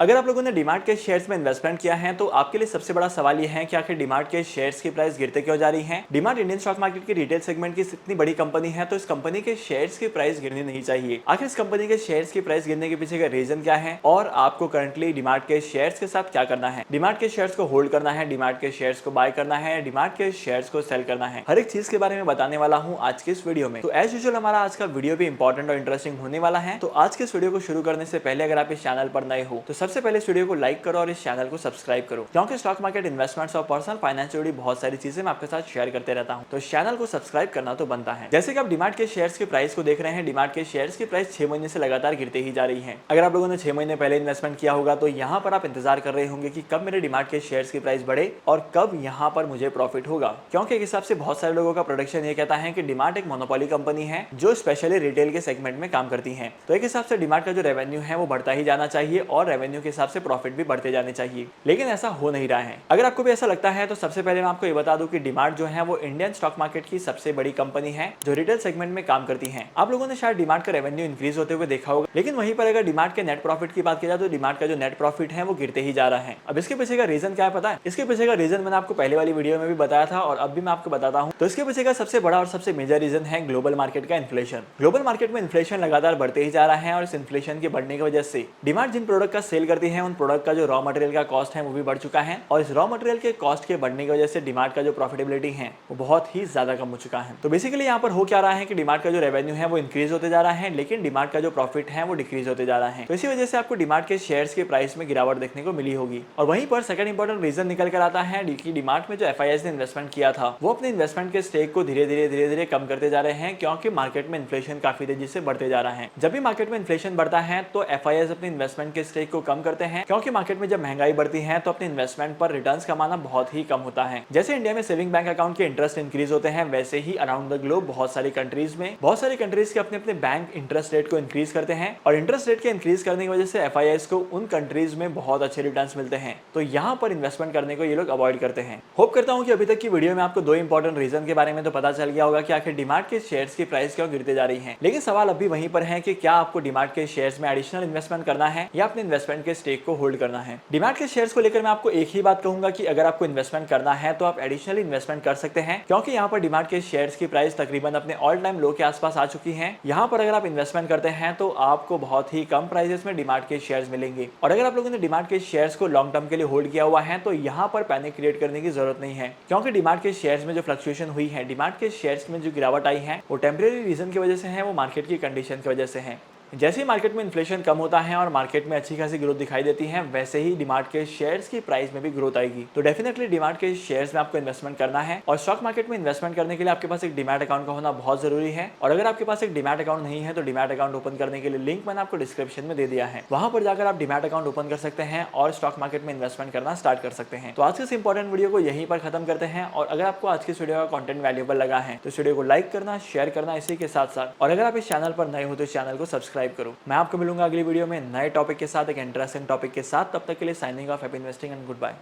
अगर आप लोगों ने डीमार्ट के शेयर्स में इन्वेस्टमेंट किया है तो आपके लिए सबसे बड़ा सवाल यह है कि आखिर डीमार्ट के शेयर्स की प्राइस गिरते क्यों जा रही है। डीमार्ट इंडियन स्टॉक मार्केट की रिटेल सेगमेंट की इतनी बड़ी कंपनी है तो इस कंपनी के शेयर्स की प्राइस गिरनी नहीं चाहिए। आखिर इस कंपनी के शेयर्स की प्राइस गिरने के पीछे का रीजन क्या है और आपको करंटली डीमार्ट के शेयर्स के साथ क्या करना है। डीमार्ट के शेयर्स को होल्ड करना है, डीमार्ट के शेयर्स को बाय करना है, डीमार्ट के शेयर्स को सेल करना है, हर एक चीज के बारे में बताने वाला हूं आज के इस वीडियो में। तो एज यूजुअल हमारा आज का वीडियो भी इंपॉर्टेंट और इंटरेस्टिंग होने वाला है। तो आज के इस वीडियो को शुरू करने से पहले अगर आप इस चैनल पर नए हो तो सबसे पहले इस वीडियो को लाइक करो और इस चैनल को सब्सक्राइब करो, क्योंकि स्टॉक मार्केट, इन्वेस्टमेंट्स और पर्सनल फाइनेंस से जुड़ी बहुत सारी चीजें मैं आपके साथ शेयर करते रहता हूं। तो इस चैनल को सब्सक्राइब करना तो बनता है। जैसे कि आप डीमार्ट के शेयर्स की प्राइस को देख रहे हैं, डीमार्ट के शेयर्स की प्राइस 6 महीने से लगातार गिरते ही जा रही है। अगर आप लोगों ने 6 महीने पहले इन्वेस्टमेंट किया होगा तो यहाँ पर आप इंतजार कर रहे होंगे कि कब मेरे डीमार्ट के शेयर्स की प्राइस बढ़े और कब यहाँ पर मुझे प्रॉफिट होगा, क्योंकि एक हिसाब से बहुत सारे लोगों का प्रोडक्शन ये कहता है कि डीमार्ट एक मोनोपोली कंपनी है जो स्पेशली रिटेल के सेगमेंट में काम करती है। तो एक हिसाब से डीमार्ट का जो रेवेन्यू है वो बढ़ता ही जाना चाहिए और रेवेन्यू के हिसाब से प्रॉफिट भी बढ़ते जाने चाहिए, लेकिन ऐसा हो नहीं रहा है। अगर आपको भी ऐसा लगता है तो सबसे पहले मैं आपको ये बता दूं कि डीमार्ट जो है वो इंडियन स्टॉक मार्केट की सबसे बड़ी कंपनी है जो रिटेल सेगमेंट में काम करती है। आप लोगों ने शायद डीमार्ट का रेवेन्यू इंक्रीज होते हुए देखा होगा, लेकिन वहीं पर अगर डीमार्ट के नेट प्रॉफिट की बात की जाए तो डीमार्ट का जो नेट प्रॉफिट है वो गिरते ही जा रहा है। अब इसके पीछे का रीजन क्या है पता है? इसके पीछे का रीजन मैंने आपको पहले वाली वीडियो में भी बताया था और अब भी मैं आपको बताता हूँ। तो इसके पीछे का सबसे बड़ा और सबसे मेजर रीजन है ग्लोबल मार्केट का इन्फ्लेशन। ग्लोबल मार्केट में इन्फ्लेशन लगातार बढ़ते ही जा रहा है और इस इन्फ्लेशन के बढ़ने की वजह से डीमार्ट जिन प्रोडक्ट का सेल करती है उन प्रोडक्ट का जो रॉ मटेरियल का कॉस्ट है वो भी बढ़ चुका है और इस रॉ मटेरियल के कॉस्ट के बढ़ने की वजह से डीमार्ट का जो प्रॉफिटेबिलिटी है वो बहुत ही ज्यादा कम हो चुका है। तो बेसिकली यहाँ पर हो क्या रहा है कि डीमार्ट का जो रेवेन्यू है वो इंक्रीज होते जा रहा है, लेकिन डीमार्ट का जो प्रॉफिट है वो डिक्रीज होते जा रहा है। तो इसी वजह से आपको डीमार्ट के शेयर्स के प्राइस में गिरावट देखने को मिली होगी। और वहीं पर सेकंड इंपॉर्टेंट रीजन निकल कर आता है कि डीमार्ट में जो एफआईआईज ने इन्वेस्टमेंट किया था वो अपने इन्वेस्टमेंट के स्टेक को धीरे धीरे कम करते जा रहे हैं, क्योंकि मार्केट में इन्फ्लेशन काफी तेजी से बढ़ते जा रहा है। जब भी मार्केट में इन्फ्लेशन बढ़ता है तो एफआईआईज अपने इन्वेस्टमेंट के स्टेक को कम करते हैं, क्योंकि मार्केट में जब महंगाई बढ़ती है तो अपने इन्वेस्टमेंट पर रिटर्न्स कमाना बहुत ही कम होता है। जैसे इंडिया में सेविंग बैंक अकाउंट के इंटरेस्ट इंक्रीज होते हैं, वैसे ही अराउंड द ग्लोब बहुत सारी कंट्रीज के अपने अपने बैंक इंटरेस्ट रेट को इंक्रीज करते हैं और इंटरेस्ट रेट के इंक्रीज करने की वजह से एफआईआईज को उन कंट्रीज में बहुत अच्छे रिटर्न्स मिलते हैं। तो यहाँ पर इन्वेस्टमेंट करने को ये लोग अवॉइड करते हैं। होप करता हूँ कि अभी तक की वीडियो में आपको दो इंपॉर्टेंट रीजन के बारे में तो पता चल गया होगा कि आखिर डीमार्ट के शेयर्स की प्राइस क्यों गिरते जा रही है। लेकिन सवाल अभी वहीं पर है कि क्या आपको डीमार्ट के शेयर्स में एडिशनल इन्वेस्टमेंट करना है या अपने इन्वेस्टमेंट के स्टेक को होल्ड करना है। डीमार्ट के शेयर्स को लेकर मैं आपको एक ही बात कहूंगा कि अगर आपको इन्वेस्टमेंट करना है तो आप एडिशनल इन्वेस्टमेंट कर सकते हैं, क्योंकि यहाँ पर डीमार्ट के शेयर्स की प्राइस तकरीबन अपने ऑल टाइम लो के आसपास आ चुकी है। यहाँ पर अगर आप इन्वेस्टमेंट करते हैं तो आपको बहुत ही कम प्राइसेस में डीमार्ट के शेयर्स मिलेंगे। और अगर आप लोगों ने डीमार्ट के शेयर्स को लॉन्ग टर्म के लिए होल्ड किया हुआ है तो यहाँ पर पैनिक क्रिएट करने की जरूरत नहीं है, क्योंकि डीमार्ट के शेयर्स में जो फ्लक्चुएशन हुई है, डीमार्ट के शेयर्स में जो गिरावट आई है वो टेम्परेरी रीजन की वजह से है, वो मार्केट की कंडीशन की वजह से है। जैसे ही मार्केट में इन्फ्लेशन कम होता है और मार्केट में अच्छी खासी ग्रोथ दिखाई देती है, वैसे ही डीमार्ट के शेयर्स की प्राइस में भी ग्रोथ आएगी। तो डेफिनेटली डीमार्ट के शेयर्स में आपको इन्वेस्टमेंट करना है और स्टॉक मार्केट में इन्वेस्टमेंट करने के लिए आपके पास एक डीमैट अकाउंट का होना बहुत जरूरी है। और अगर आपके पास एक डीमैट अकाउंट नहीं है तो डीमैट अकाउंट ओपन करने के लिए लिंक मैंने आपको डिस्क्रिप्शन में दे दिया है, वहां पर जाकर आप डीमैट अकाउंट ओपन कर सकते हैं और स्टॉक मार्केट में इन्वेस्टमेंट करना स्टार्ट कर सकते हैं। तो आज के इस इंपॉर्टेंट वीडियो को यहीं पर खत्म करते हैं और अगर आपको आज के वीडियो का कंटेंट वैल्यूएबल लगा है तो इस वीडियो को लाइक करना, शेयर करना इसी के साथ साथ, और अगर आप इस चैनल पर नए हो तो इस चैनल को सब्सक्राइब करो। मैं आपको मिलूंगा अगली वीडियो में नए टॉपिक के साथ, एक इंटरेस्टिंग टॉपिक के साथ। तब तक के लिए signing off, happy investing and good bye.